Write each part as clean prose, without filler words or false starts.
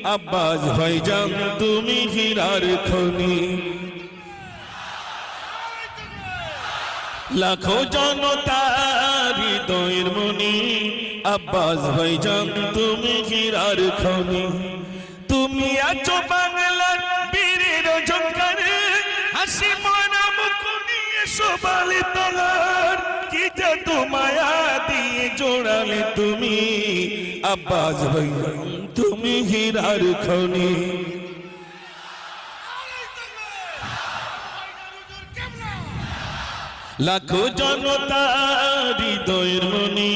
আব্বাস ভাইজান তুমি হীরার খনি। লাখো জনতা হৃদয়ের মনি, আব্বাস ভাইজান তুমি হীরার খনি। তুমি আছো বাংলার বীরের ঝঙ্কারে, হাসি মরা মুখ নিয়ে শোভালে তোমার, কি জাদু মায়া দিয়ে জোড়ালে তুমি, আব্বাস ভাইজান তুমি হীরার খনি। লাখো জনতা হৃদয়ের মনি,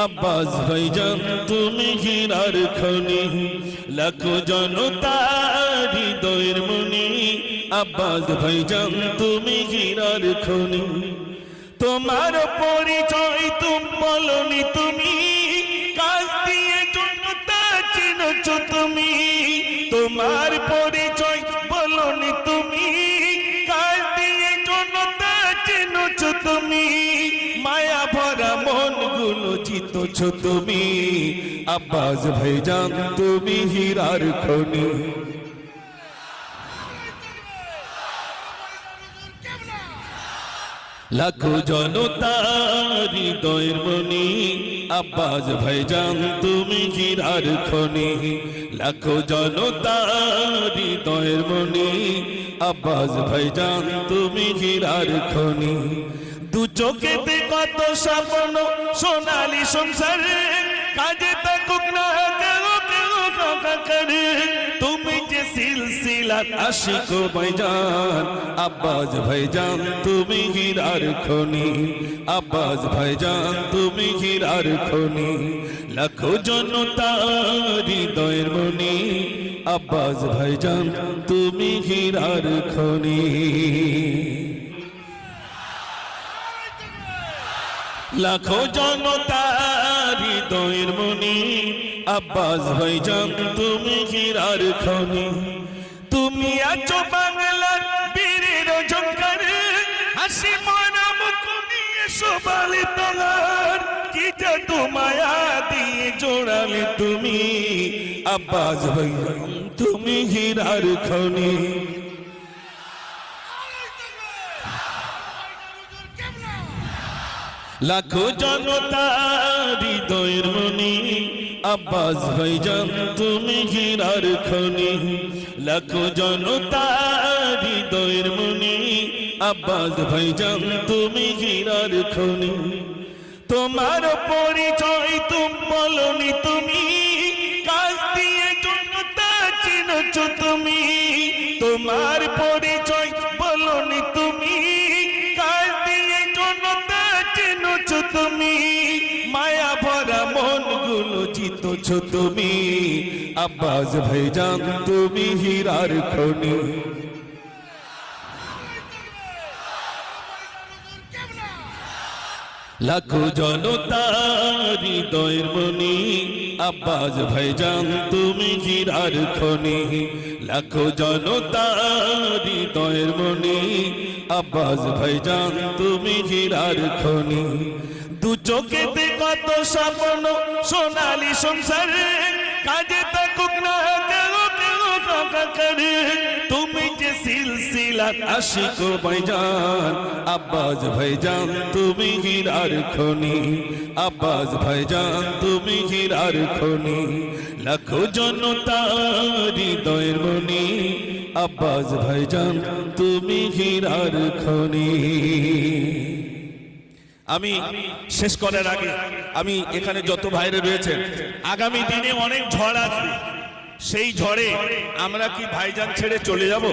আব্বাস ভাইজান তুমি হীরার খনি। লাখো জনতা হৃদয়ের মনি, আব্বাস ভাইজান তুমি হীরার খনি। তোমার পরিচয় তুমি বলনি, তুমি কাজ দিয়ে জনতা চিনছ তুমি। তোমার পরিচয় বলনি তুমি, কাজ দিয়ে জনতা চিনছ তুমি। মায়া ভরা মন গুলো জিতছ তুমি, আব্বাস ভাইজান তুমি হীরার খনি। লাখো জনতা হৃদয়ের মনি, আব্বাস ভাইজান তুমি হীরার খনি। লাখো জনতা হৃদয়ের মনি, আব্বাস ভাইজান তুমি হীরার খনি। দু চোখেতে কত স্বপ্ন সোনালি সংসারে, কাজে থাকুক না কেউ কেউ করে, তুমি যে সিলসিলাত আশিক ভাইজান, আব্বাস ভাইজান তুমি হীরার খনি। আব্বাস ভাইজান তুমি হীরার খনি। লাখো জনতা হৃদয়ের মনি, আব্বাস ভাইজান তুমি হীরার খনি। লাখো জনতা হৃদয়ের মনি, আব্বাস ভাইজান তুমি হীরার খনি। তুমি আছো বাংলার বীরের ঝঙ্কারে, হাসি মরা মুখ নিয়ে শোভালে তোমার, কি জাদু মায়া দিয়ে জোড়ালে তুমি, আব্বাস ভাইজান তুমি হীরার খনি। লাখো জনতা হৃদয়ের মনি, আব্বাস ভাইজান তুমি হীরার খনি। লাখো জনতা হৃদয়ের মনি, আব্বাস ভাইজান তুমি হীরার খনি। তোমার পরিচয় তুমি বলনি তুমি, কাজ দিয়ে জনতা চিনছ তুমি। তোমার পরিচয় বলনি তুমি, কাজ দিয়ে জনতা চিনছ তুমি। মায়া ভরা মন গুলো জিতছ তুমি, আব্বাস ভাইজান তুমি হীরার খনি। লাখো জনতা হৃদয়ের মনি, আব্বাস ভাইজান তুমি হীরার খনি। লাখো জনতা হৃদয়ের মনি, আব্বাস ভাইজান তুমি হীরার খনি। দু চোখেতে কত স্বপ্ন সোনালি সংসারে, কাজে থাকুক না কেউ কেউ করে, তুমি যে সিলসিলাত আশিক ভাইজান, আব্বাস ভাইজান তুমি হীরার খনি। আব্বাস ভাইজান তুমি হীরার খনি। লাখো জনতা হৃদয়ের মনি, আব্বাস ভাইজান তুমি হীরার খনি। আমি শেষ করার আগে আমি এখানে যত ভাইরা রয়েছেন, আগামী দিনে অনেক ঝড় আসবে, সেই ঝড়ে আমরা কি ভাইজান ছেড়ে চলে যাব?